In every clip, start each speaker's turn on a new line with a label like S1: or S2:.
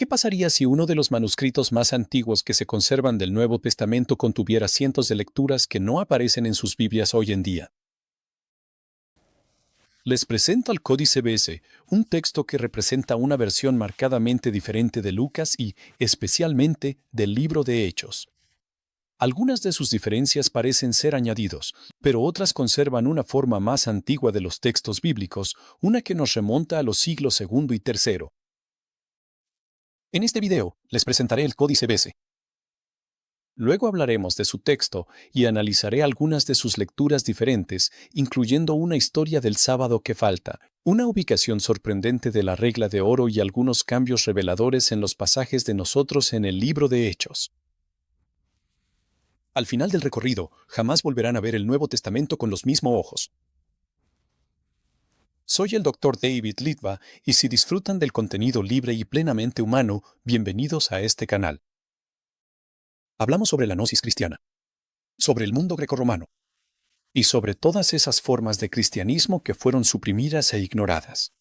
S1: ¿Qué pasaría si uno de los manuscritos más antiguos que se conservan del Nuevo Testamento contuviera cientos de lecturas que no aparecen en sus Biblias hoy en día? Les presento el Códice BS, un texto que representa una versión marcadamente diferente de Lucas y, especialmente, del libro de Hechos. Algunas de sus diferencias parecen ser añadidos, pero otras conservan una forma más antigua de los textos bíblicos, una que nos remonta a los siglos segundo y tercero. En este video, les presentaré el Códice BS. Luego hablaremos de su texto y analizaré algunas de sus lecturas diferentes, incluyendo una historia del sábado que falta, una ubicación sorprendente de la regla de oro y algunos cambios reveladores en los pasajes de nosotros en el libro de Hechos. Al final del recorrido, jamás volverán a ver el Nuevo Testamento con los mismos ojos. Soy el Dr. David Litva, y si disfrutan del contenido libre y plenamente humano, bienvenidos a este canal. Hablamos sobre la gnosis cristiana, sobre el mundo grecorromano, y sobre todas esas formas de cristianismo que fueron suprimidas e ignoradas.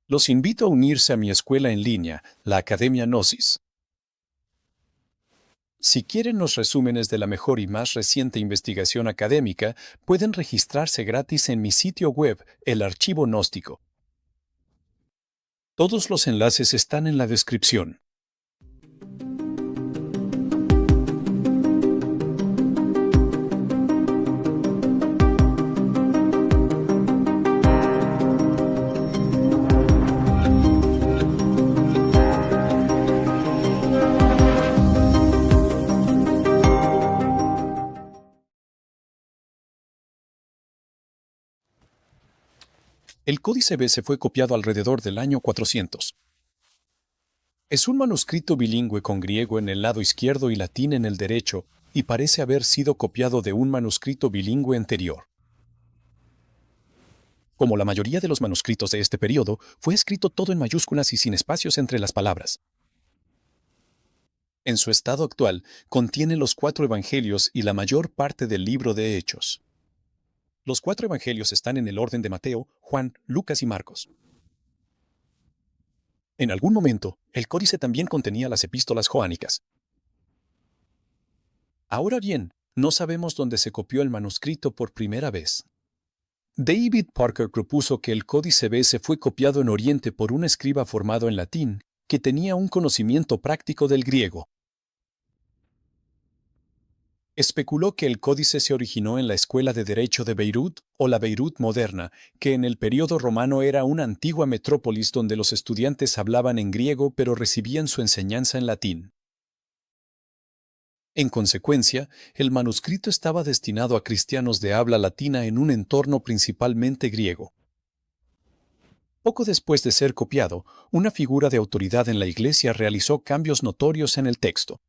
S1: Los invito a unirse a mi escuela en línea, la Academia Gnosis. Si quieren los resúmenes de la mejor y más reciente investigación académica, pueden registrarse gratis en mi sitio web, el Archivo Gnóstico. Todos los enlaces están en la descripción. El Códice BS fue copiado alrededor del año 400. Es un manuscrito bilingüe con griego en el lado izquierdo y latín en el derecho, y parece haber sido copiado de un manuscrito bilingüe anterior. Como la mayoría de los manuscritos de este periodo, fue escrito todo en mayúsculas y sin espacios entre las palabras. En su estado actual, contiene los 4 evangelios y la mayor parte del libro de Hechos. Los 4 evangelios están en el orden de Mateo, Juan, Lucas y Marcos. En algún momento, el códice también contenía las epístolas joánicas. Ahora bien, no sabemos dónde se copió el manuscrito por primera vez. David Parker propuso que el Códice BS fue copiado en Oriente por un escriba formado en latín, que tenía un conocimiento práctico del griego. Especuló que el códice se originó en la Escuela de Derecho de Beirut, o la Beirut moderna, que en el período romano era una antigua metrópolis donde los estudiantes hablaban en griego pero recibían su enseñanza en latín. En consecuencia, el manuscrito estaba destinado a cristianos de habla latina en un entorno principalmente griego. Poco después de ser copiado, una figura de autoridad en la Iglesia realizó cambios notorios en el texto.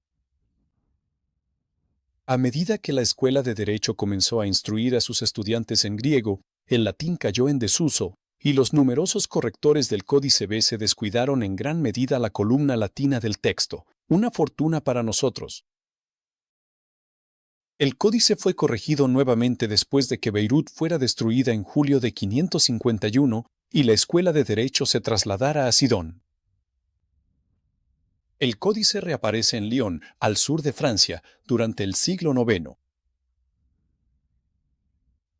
S1: A medida que la escuela de derecho comenzó a instruir a sus estudiantes en griego, el latín cayó en desuso, y los numerosos correctores del Códice BS descuidaron en gran medida la columna latina del texto, una fortuna para nosotros. El códice fue corregido nuevamente después de que Beirut fuera destruida en julio de 551 y la escuela de derecho se trasladara a Sidón. El códice reaparece en Lyon, al sur de Francia, durante el siglo IX.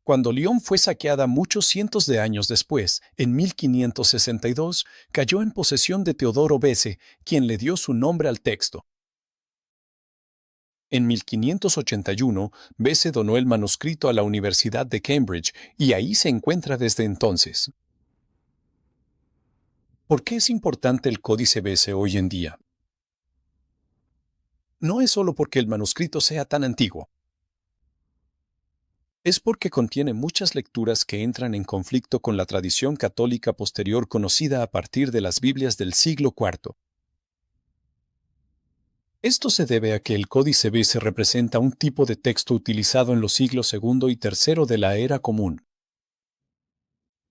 S1: Cuando Lyon fue saqueada muchos cientos de años después, en 1562, cayó en posesión de Teodoro Besse, quien le dio su nombre al texto. En 1581, Besse donó el manuscrito a la Universidad de Cambridge y ahí se encuentra desde entonces. ¿Por qué es importante el Códice Besse hoy en día? No es solo porque el manuscrito sea tan antiguo. Es porque contiene muchas lecturas que entran en conflicto con la tradición católica posterior conocida a partir de las Biblias del siglo IV. Esto se debe a que el Códice BS representa un tipo de texto utilizado en los siglos segundo y tercero de la Era Común.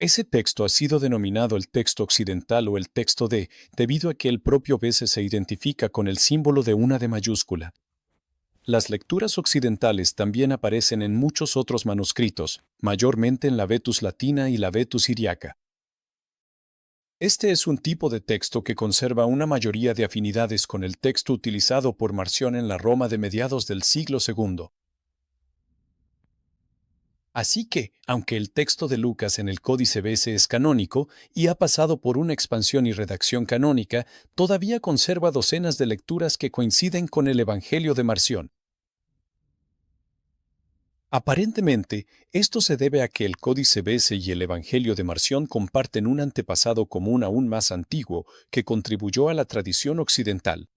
S1: Ese texto ha sido denominado el texto occidental o el texto debido a que el propio BS se identifica con el símbolo de una D mayúscula. Las lecturas occidentales también aparecen en muchos otros manuscritos, mayormente en la Vetus latina y la Vetus siriaca. Este es un tipo de texto que conserva una mayoría de afinidades con el texto utilizado por Marción en la Roma de mediados del siglo II. Así que, aunque el texto de Lucas en el Códice BC es canónico y ha pasado por una expansión y redacción canónica, todavía conserva docenas de lecturas que coinciden con el Evangelio de Marción. Aparentemente, esto se debe a que el Códice BC y el Evangelio de Marción comparten un antepasado común aún más antiguo que contribuyó a la tradición occidental.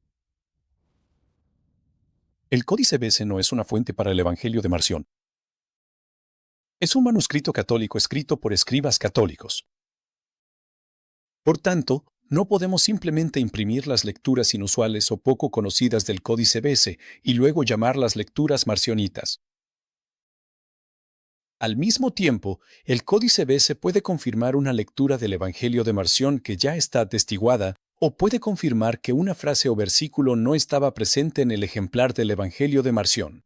S1: El Códice BC no es una fuente para el Evangelio de Marción. Es un manuscrito católico escrito por escribas católicos. Por tanto, no podemos simplemente imprimir las lecturas inusuales o poco conocidas del Códice BC y luego llamarlas lecturas marcionitas. Al mismo tiempo, el Códice BC puede confirmar una lectura del Evangelio de Marción que ya está atestiguada, o puede confirmar que una frase o versículo no estaba presente en el ejemplar del Evangelio de Marción.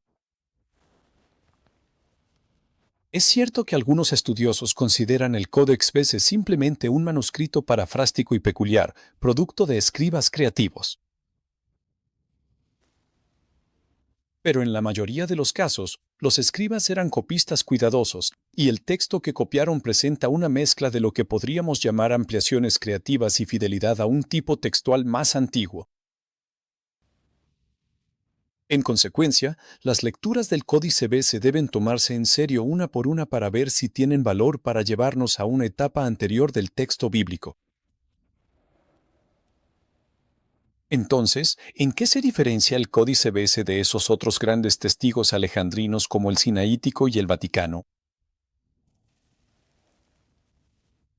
S1: Es cierto que algunos estudiosos consideran el Codex BC simplemente un manuscrito parafrástico y peculiar, producto de escribas creativos. Pero en la mayoría de los casos, los escribas eran copistas cuidadosos, y el texto que copiaron presenta una mezcla de lo que podríamos llamar ampliaciones creativas y fidelidad a un tipo textual más antiguo. En consecuencia, las lecturas del Códice BC deben tomarse en serio una por una para ver si tienen valor para llevarnos a una etapa anterior del texto bíblico. Entonces, ¿en qué se diferencia el Códice BC de esos otros grandes testigos alejandrinos como el Sinaítico y el Vaticano?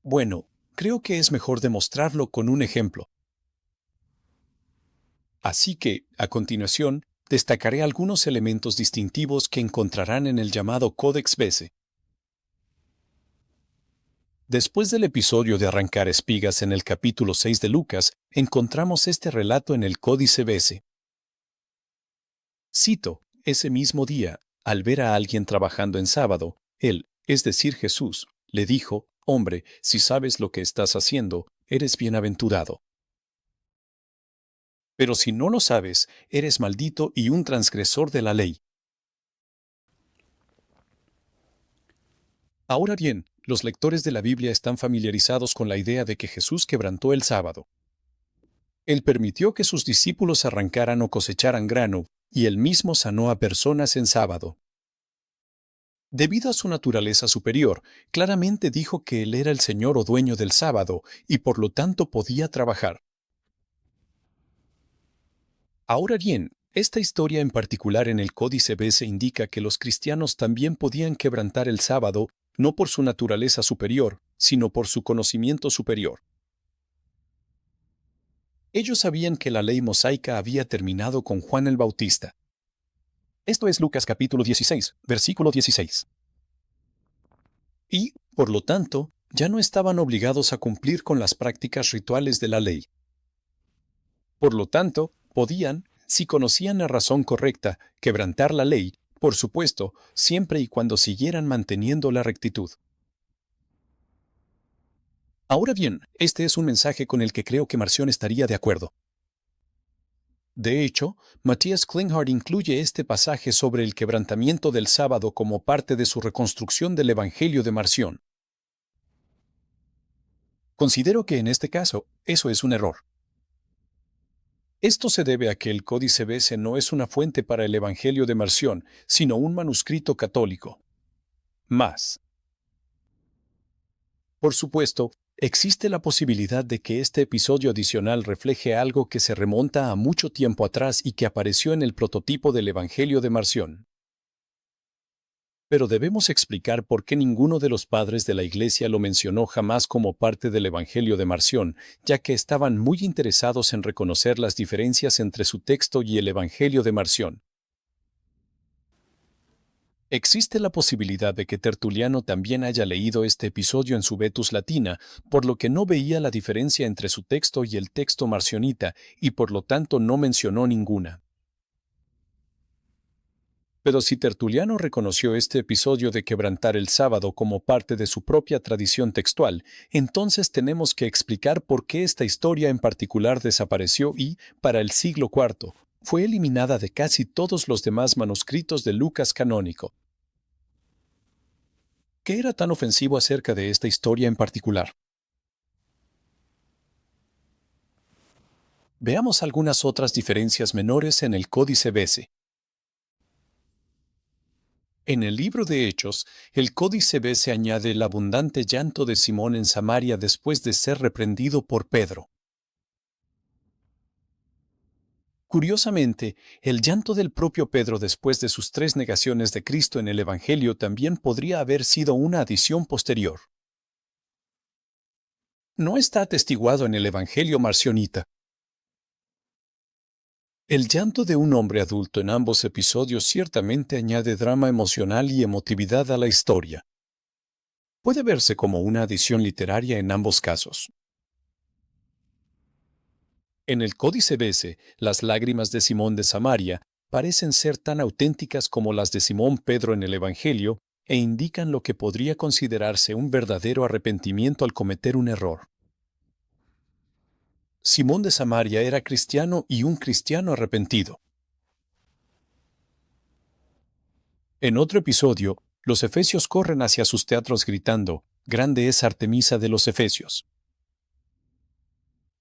S1: Bueno, creo que es mejor demostrarlo con un ejemplo. Así que, a continuación, destacaré algunos elementos distintivos que encontrarán en el llamado Codex BC. Después del episodio de arrancar espigas en el capítulo 6 de Lucas, encontramos este relato en el Códice BC. Cito, ese mismo día, al ver a alguien trabajando en sábado, él, es decir Jesús, le dijo, hombre, si sabes lo que estás haciendo, eres bienaventurado. Pero si no lo sabes, eres maldito y un transgresor de la ley. Ahora bien, los lectores de la Biblia están familiarizados con la idea de que Jesús quebrantó el sábado. Él permitió que sus discípulos arrancaran o cosecharan grano, y él mismo sanó a personas en sábado. Debido a su naturaleza superior, claramente dijo que él era el señor o dueño del sábado, y por lo tanto podía trabajar. Ahora bien, esta historia en particular en el Códice BC indica que los cristianos también podían quebrantar el sábado, no por su naturaleza superior, sino por su conocimiento superior. Ellos sabían que la ley mosaica había terminado con Juan el Bautista. Esto es Lucas capítulo 16, versículo 16. Y, por lo tanto, ya no estaban obligados a cumplir con las prácticas rituales de la ley. Por lo tanto, podían, si conocían la razón correcta, quebrantar la ley, por supuesto, siempre y cuando siguieran manteniendo la rectitud. Ahora bien, este es un mensaje con el que creo que Marción estaría de acuerdo. De hecho, Matthias Klinghardt incluye este pasaje sobre el quebrantamiento del sábado como parte de su reconstrucción del Evangelio de Marción. Considero que en este caso, eso es un error. Esto se debe a que el Códice BC no es una fuente para el Evangelio de Marción, sino un manuscrito católico. Más. Por supuesto, existe la posibilidad de que este episodio adicional refleje algo que se remonta a mucho tiempo atrás y que apareció en el prototipo del Evangelio de Marción. Pero debemos explicar por qué ninguno de los padres de la Iglesia lo mencionó jamás como parte del Evangelio de Marción, ya que estaban muy interesados en reconocer las diferencias entre su texto y el Evangelio de Marción. Existe la posibilidad de que Tertuliano también haya leído este episodio en su Vetus Latina, por lo que no veía la diferencia entre su texto y el texto marcionita, y por lo tanto no mencionó ninguna. Pero si Tertuliano reconoció este episodio de quebrantar el sábado como parte de su propia tradición textual, entonces tenemos que explicar por qué esta historia en particular desapareció y, para el siglo IV, fue eliminada de casi todos los demás manuscritos de Lucas canónico. ¿Qué era tan ofensivo acerca de esta historia en particular? Veamos algunas otras diferencias menores en el Códice Bese. En el libro de Hechos, el Códice Bese añade el abundante llanto de Simón en Samaria después de ser reprendido por Pedro. Curiosamente, el llanto del propio Pedro después de sus 3 negaciones de Cristo en el Evangelio también podría haber sido una adición posterior. No está atestiguado en el Evangelio marcionita. El llanto de un hombre adulto en ambos episodios ciertamente añade drama emocional y emotividad a la historia. Puede verse como una adición literaria en ambos casos. En el Códice Bese, las lágrimas de Simón de Samaria parecen ser tan auténticas como las de Simón Pedro en el Evangelio e indican lo que podría considerarse un verdadero arrepentimiento al cometer un error. Simón de Samaria era cristiano y un cristiano arrepentido. En otro episodio, los efesios corren hacia sus teatros gritando, «Grande es Artemisa de los Efesios».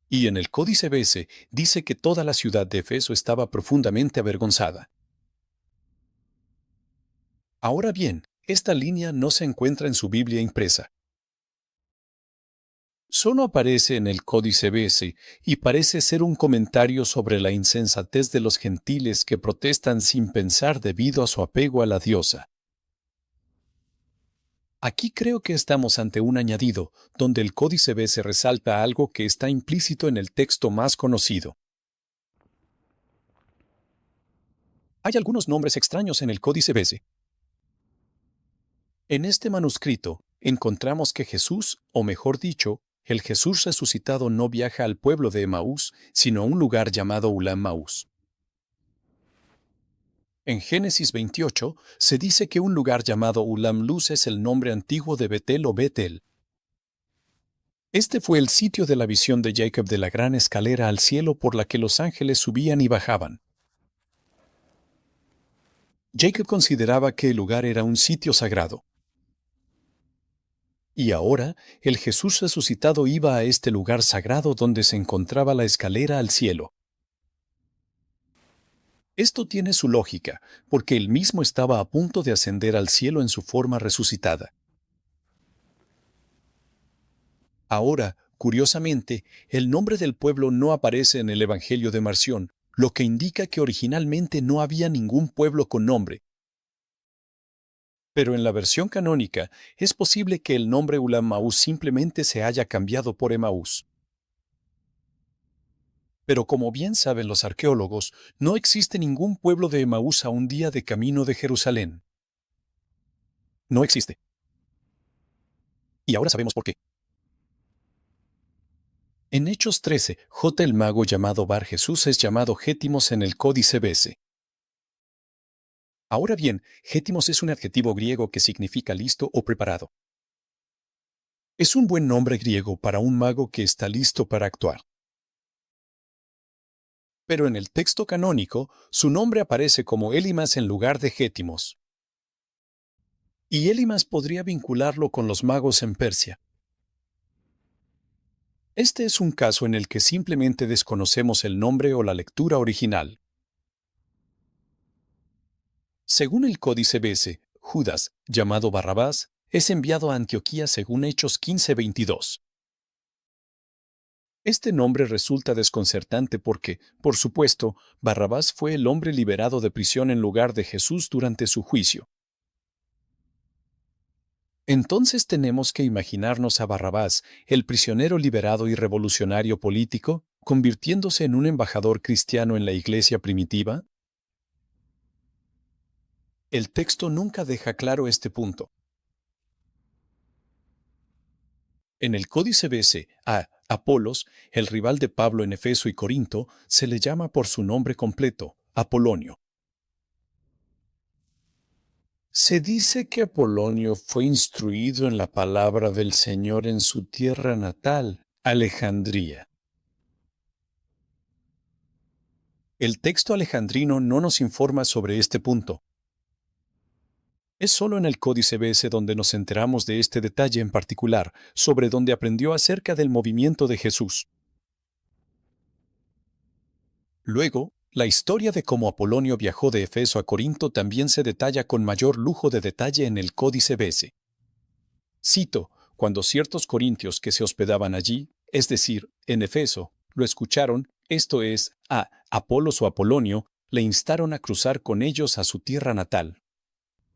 S1: Y en el Códice Bese dice que toda la ciudad de Efeso estaba profundamente avergonzada. Ahora bien, esta línea no se encuentra en su Biblia impresa. Solo aparece en el Códice Bese y parece ser un comentario sobre la insensatez de los gentiles que protestan sin pensar debido a su apego a la diosa. Aquí creo que estamos ante un añadido, donde el Códice Bese resalta algo que está implícito en el texto más conocido. Hay algunos nombres extraños en el Códice Bese. En este manuscrito, encontramos que Jesús, o mejor dicho, el Jesús resucitado no viaja al pueblo de Emaús, sino a un lugar llamado Ulam Maús. En Génesis 28 se dice que un lugar llamado Ulam Luz es el nombre antiguo de Betel o Betel. Este fue el sitio de la visión de Jacob de la gran escalera al cielo por la que los ángeles subían y bajaban. Jacob consideraba que el lugar era un sitio sagrado. Y ahora, el Jesús resucitado iba a este lugar sagrado donde se encontraba la escalera al cielo. Esto tiene su lógica, porque él mismo estaba a punto de ascender al cielo en su forma resucitada. Ahora, curiosamente, el nombre del pueblo no aparece en el Evangelio de Marción, lo que indica que originalmente no había ningún pueblo con nombre. Pero en la versión canónica, es posible que el nombre Ulam Maús simplemente se haya cambiado por Emaús. Pero como bien saben los arqueólogos, no existe ningún pueblo de Emaús a un día de camino de Jerusalén. No existe. Y ahora sabemos por qué. En Hechos 13, J el mago llamado Bar Jesús es llamado Gétimos en el Códice Bese. Ahora bien, Gétimos es un adjetivo griego que significa listo o preparado. Es un buen nombre griego para un mago que está listo para actuar. Pero en el texto canónico, su nombre aparece como Elimas en lugar de Gétimos. Y Elimas podría vincularlo con los magos en Persia. Este es un caso en el que simplemente desconocemos el nombre o la lectura original. Según el Códice Bese, Judas, llamado Barrabás, es enviado a Antioquía según Hechos 15:22. Este nombre resulta desconcertante porque, por supuesto, Barrabás fue el hombre liberado de prisión en lugar de Jesús durante su juicio. Entonces tenemos que imaginarnos a Barrabás, el prisionero liberado y revolucionario político, convirtiéndose en un embajador cristiano en la iglesia primitiva. El texto nunca deja claro este punto. En el Códice Bese, a Apolos, el rival de Pablo en Efeso y Corinto, se le llama por su nombre completo, Apolonio. Se dice que Apolonio fue instruido en la palabra del Señor en su tierra natal, Alejandría. El texto alejandrino no nos informa sobre este punto. Es solo en el Códice BS donde nos enteramos de este detalle en particular, sobre donde aprendió acerca del movimiento de Jesús. Luego, la historia de cómo Apolonio viajó de Efeso a Corinto también se detalla con mayor lujo de detalle en el Códice BS. Cito, cuando ciertos corintios que se hospedaban allí, es decir, en Efeso, lo escucharon, esto es, a Apolos o Apolonio, le instaron a cruzar con ellos a su tierra natal.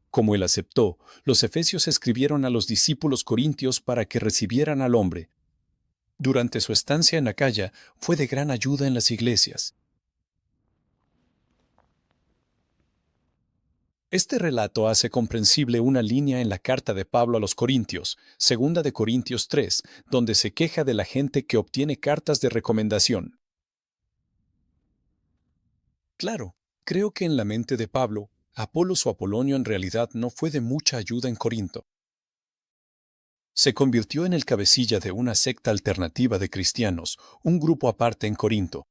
S1: Como él aceptó, los efesios escribieron a los discípulos corintios para que recibieran al hombre. Durante su estancia en Acaya, fue de gran ayuda en las iglesias. Este relato hace comprensible una línea en la carta de Pablo a los Corintios, segunda de Corintios 3, donde se queja de la gente que obtiene cartas de recomendación. Claro, creo que en la mente de Pablo, Apolos o Apolonio en realidad no fue de mucha ayuda en Corinto. Se convirtió en el cabecilla de una secta alternativa de cristianos, un grupo aparte en Corinto.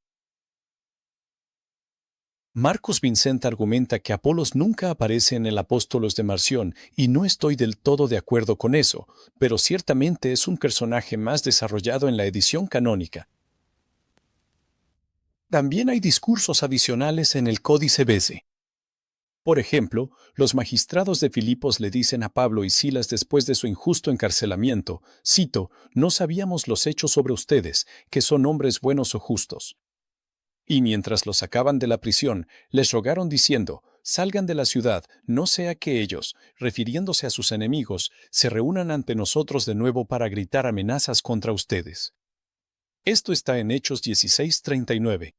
S1: Marcos Vincent argumenta que Apolos nunca aparece en el Apóstolos de Marción y no estoy del todo de acuerdo con eso, pero ciertamente es un personaje más desarrollado en la edición canónica. También hay discursos adicionales en el Códice BC. Por ejemplo, los magistrados de Filipos le dicen a Pablo y Silas después de su injusto encarcelamiento, cito, no sabíamos los hechos sobre ustedes, que son hombres buenos o justos. Y mientras los sacaban de la prisión, les rogaron diciendo, salgan de la ciudad, no sea que ellos, refiriéndose a sus enemigos, se reúnan ante nosotros de nuevo para gritar amenazas contra ustedes. Esto está en Hechos 16:39.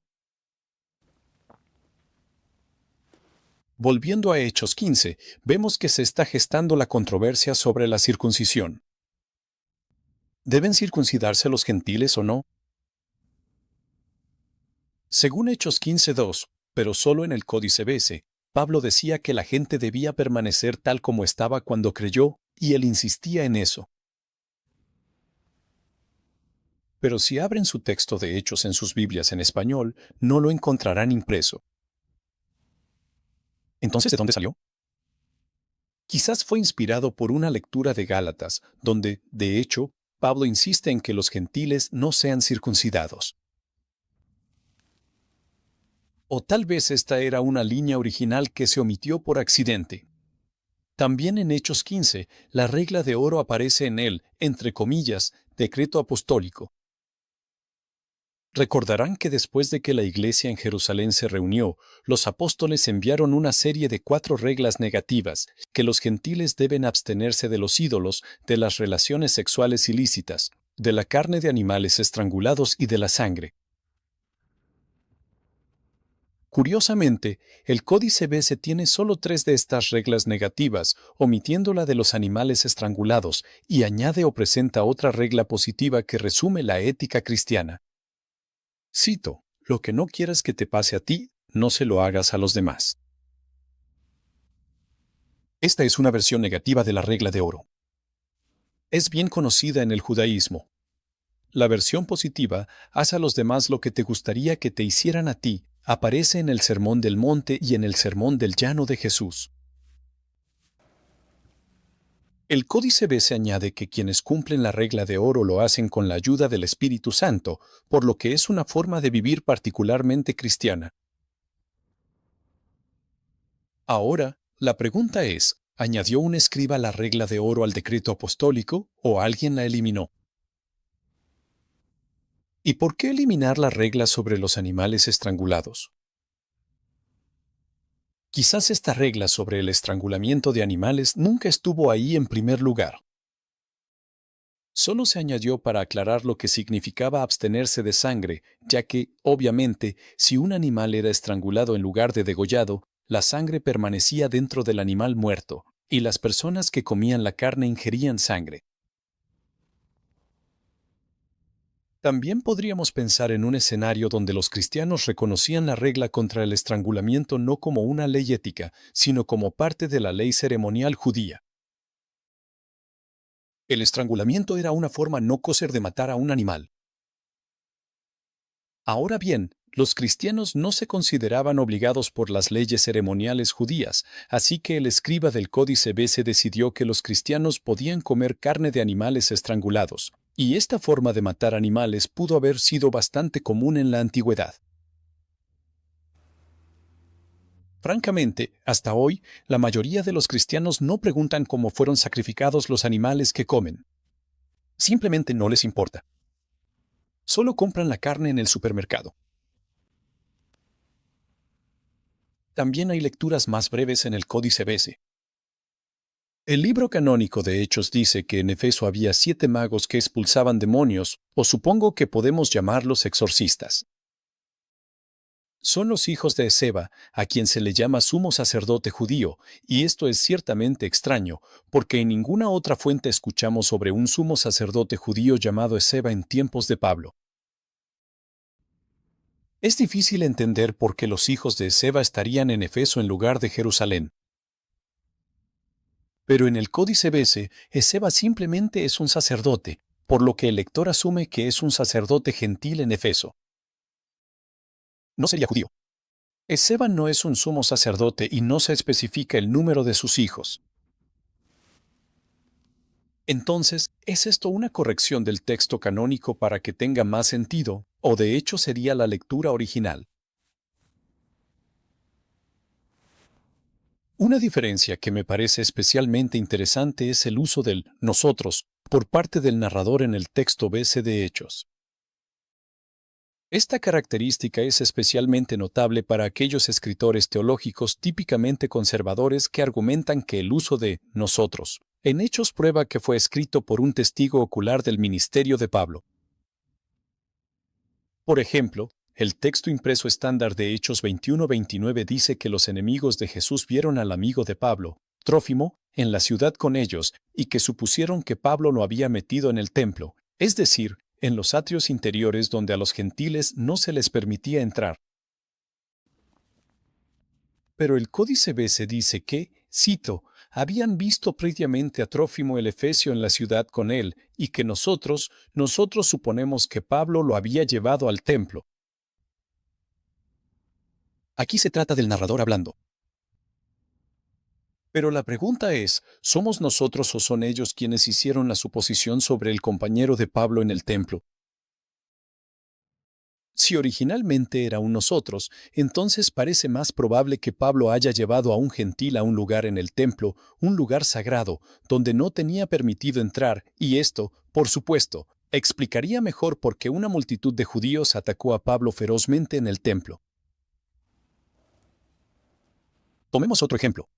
S1: Volviendo a Hechos 15, vemos que se está gestando la controversia sobre la circuncisión. ¿Deben circuncidarse los gentiles o no? Según Hechos 15:2, pero solo en el Códice BC, Pablo decía que la gente debía permanecer tal como estaba cuando creyó, y él insistía en eso. Pero si abren su texto de Hechos en sus Biblias en español, no lo encontrarán impreso. Entonces, ¿de dónde salió? Quizás fue inspirado por una lectura de Gálatas, donde, de hecho, Pablo insiste en que los gentiles no sean circuncidados. O tal vez esta era una línea original que se omitió por accidente. También en Hechos 15, la regla de oro aparece en el, entre comillas, decreto apostólico. Recordarán que después de que la iglesia en Jerusalén se reunió, los apóstoles enviaron una serie de 4 reglas negativas, que los gentiles deben abstenerse de los ídolos, de las relaciones sexuales ilícitas, de la carne de animales estrangulados y de la sangre. Curiosamente, el Códice BC tiene solo 3 de estas reglas negativas, omitiendo la de los animales estrangulados, y añade o presenta otra regla positiva que resume la ética cristiana. Cito, lo que no quieras que te pase a ti, no se lo hagas a los demás. Esta es una versión negativa de la regla de oro. Es bien conocida en el judaísmo. La versión positiva, haz a los demás lo que te gustaría que te hicieran a ti, aparece en el Sermón del Monte y en el Sermón del Llano de Jesús. El Códice BC añade que quienes cumplen la regla de oro lo hacen con la ayuda del Espíritu Santo, por lo que es una forma de vivir particularmente cristiana. Ahora, la pregunta es, ¿añadió un escriba la regla de oro al decreto apostólico o alguien la eliminó? ¿Y por qué eliminar la regla sobre los animales estrangulados? Quizás esta regla sobre el estrangulamiento de animales nunca estuvo ahí en primer lugar. Solo se añadió para aclarar lo que significaba abstenerse de sangre, ya que, obviamente, si un animal era estrangulado en lugar de degollado, la sangre permanecía dentro del animal muerto, y las personas que comían la carne ingerían sangre. También podríamos pensar en un escenario donde los cristianos reconocían la regla contra el estrangulamiento no como una ley ética, sino como parte de la ley ceremonial judía. El estrangulamiento era una forma no kosher de matar a un animal. Ahora bien, los cristianos no se consideraban obligados por las leyes ceremoniales judías, así que el escriba del Códice BC decidió que los cristianos podían comer carne de animales estrangulados, y esta forma de matar animales pudo haber sido bastante común en la antigüedad. Francamente, hasta hoy, la mayoría de los cristianos no preguntan cómo fueron sacrificados los animales que comen. Simplemente no les importa. Solo compran la carne en el supermercado. También hay lecturas más breves en el Códice BC. El libro canónico de Hechos dice que en Efeso había 7 magos que expulsaban demonios, o supongo que podemos llamarlos exorcistas. Son los hijos de Esceva, a quien se le llama sumo sacerdote judío, y esto es ciertamente extraño, porque en ninguna otra fuente escuchamos sobre un sumo sacerdote judío llamado Esceva en tiempos de Pablo. Es difícil entender por qué los hijos de Esceva estarían en Efeso en lugar de Jerusalén. Pero en el Códice BC, Esceva simplemente es un sacerdote, por lo que el lector asume que es un sacerdote gentil en Efeso. No sería judío. Esceva no es un sumo sacerdote y no se especifica el número de sus hijos. Entonces, ¿es esto una corrección del texto canónico para que tenga más sentido, o de hecho sería la lectura original? Una diferencia que me parece especialmente interesante es el uso del nosotros por parte del narrador en el texto BC de Hechos. Esta característica es especialmente notable para aquellos escritores teológicos típicamente conservadores que argumentan que el uso de nosotros en Hechos prueba que fue escrito por un testigo ocular del ministerio de Pablo. Por ejemplo, el texto impreso estándar de Hechos 21-29 dice que los enemigos de Jesús vieron al amigo de Pablo, Trófimo, en la ciudad con ellos, y que supusieron que Pablo lo había metido en el templo, es decir, en los atrios interiores donde a los gentiles no se les permitía entrar. Pero el Códice BC dice que, cito, habían visto previamente a Trófimo el Efesio en la ciudad con él, y que nosotros suponemos que Pablo lo había llevado al templo. Aquí se trata del narrador hablando. Pero la pregunta es, ¿somos nosotros o son ellos quienes hicieron la suposición sobre el compañero de Pablo en el templo? Si originalmente era un nosotros, entonces parece más probable que Pablo haya llevado a un gentil a un lugar en el templo, un lugar sagrado, donde no tenía permitido entrar, y esto, por supuesto, explicaría mejor por qué una multitud de judíos atacó a Pablo ferozmente en el templo. Tomemos otro ejemplo.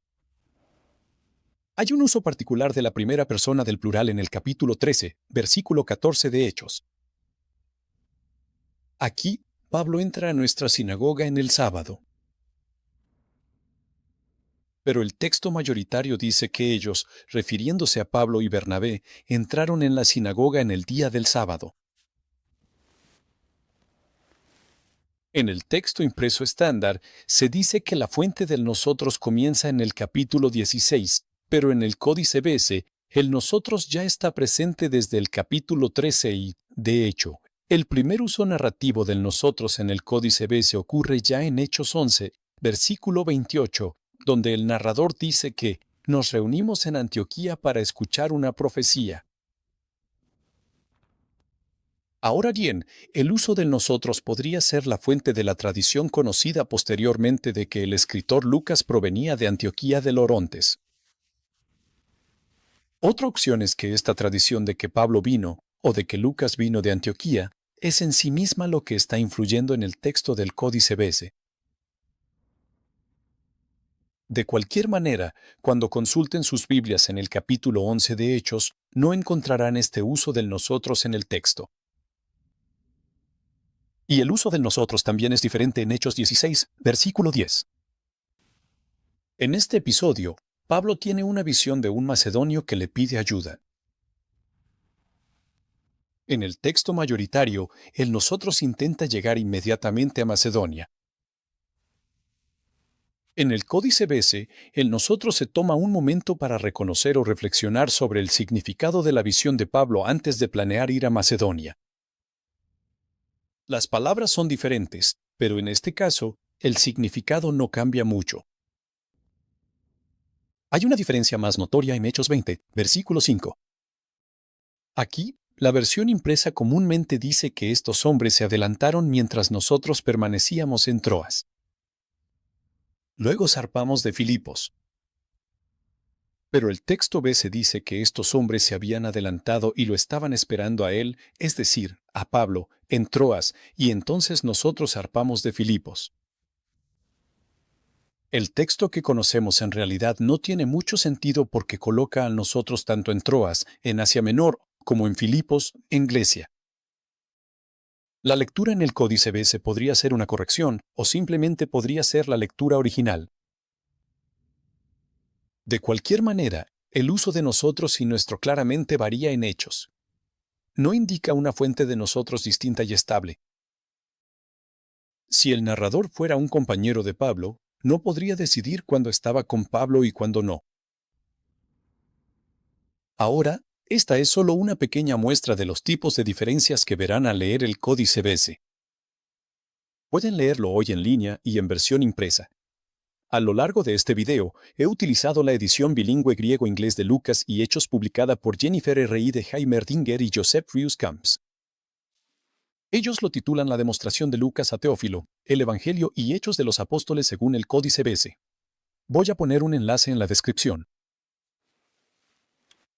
S1: Hay un uso particular de la primera persona del plural en el capítulo 13, versículo 14 de Hechos. Aquí, Pablo entra a nuestra sinagoga en el sábado. Pero el texto mayoritario dice que ellos, refiriéndose a Pablo y Bernabé, entraron en la sinagoga en el día del sábado. En el texto impreso estándar, se dice que la fuente del nosotros comienza en el capítulo 16, pero en el Códice BC, el nosotros ya está presente desde el capítulo 13 y, de hecho, el primer uso narrativo del nosotros en el Códice BC ocurre ya en Hechos 11, versículo 28, donde el narrador dice que nos reunimos en Antioquía para escuchar una profecía. Ahora bien, el uso del nosotros podría ser la fuente de la tradición conocida posteriormente de que el escritor Lucas provenía de Antioquía de los Orontes. Otra opción es que esta tradición de que Pablo vino, o de que Lucas vino de Antioquía, es en sí misma lo que está influyendo en el texto del Códice BC. De cualquier manera, cuando consulten sus Biblias en el capítulo 11 de Hechos, no encontrarán este uso del nosotros en el texto. Y el uso del nosotros también es diferente en Hechos 16, versículo 10. En este episodio, Pablo tiene una visión de un macedonio que le pide ayuda. En el texto mayoritario, el nosotros intenta llegar inmediatamente a Macedonia. En el Códice BC, el nosotros se toma un momento para reconocer o reflexionar sobre el significado de la visión de Pablo antes de planear ir a Macedonia. Las palabras son diferentes, pero en este caso, el significado no cambia mucho. Hay una diferencia más notoria en Hechos 20, versículo 5. Aquí, la versión impresa comúnmente dice que estos hombres se adelantaron mientras nosotros permanecíamos en Troas. Luego zarpamos de Filipos. Pero el texto B se dice que estos hombres se habían adelantado y lo estaban esperando a él, es decir, a Pablo, en Troas, y entonces nosotros zarpamos de Filipos. El texto que conocemos en realidad no tiene mucho sentido porque coloca a nosotros tanto en Troas, en Asia Menor, como en Filipos, en Grecia. La lectura en el Códice BC podría ser una corrección, o simplemente podría ser la lectura original. De cualquier manera, el uso de nosotros y nuestro claramente varía en Hechos. No indica una fuente de nosotros distinta y estable. Si el narrador fuera un compañero de Pablo, no podría decidir cuándo estaba con Pablo y cuándo no. Ahora, esta es solo una pequeña muestra de los tipos de diferencias que verán al leer el Códice BC. Pueden leerlo hoy en línea y en versión impresa. A lo largo de este video, he utilizado la edición bilingüe griego-inglés de Lucas y Hechos publicada por Jennifer R.I. de Heimerdinger y Joseph Rius Camps. Ellos lo titulan La demostración de Lucas a Teófilo, el Evangelio y Hechos de los Apóstoles según el Códice BC. Voy a poner un enlace en la descripción.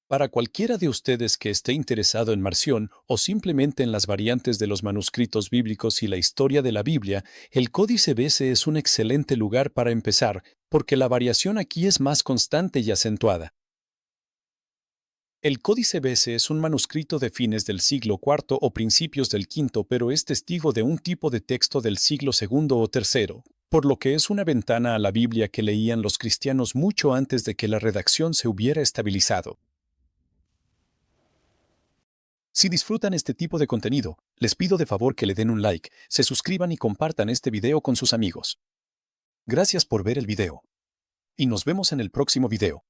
S1: Para cualquiera de ustedes que esté interesado en Marción o simplemente en las variantes de los manuscritos bíblicos y la historia de la Biblia, el Códice BC es un excelente lugar para empezar, porque la variación aquí es más constante y acentuada. El Códice BC es un manuscrito de fines del siglo IV o principios del V, pero es testigo de un tipo de texto del siglo II o III, por lo que es una ventana a la Biblia que leían los cristianos mucho antes de que la redacción se hubiera estabilizado. Si disfrutan este tipo de contenido, les pido de favor que le den un like, se suscriban y compartan este video con sus amigos. Gracias por ver el video. Y nos vemos en el próximo video.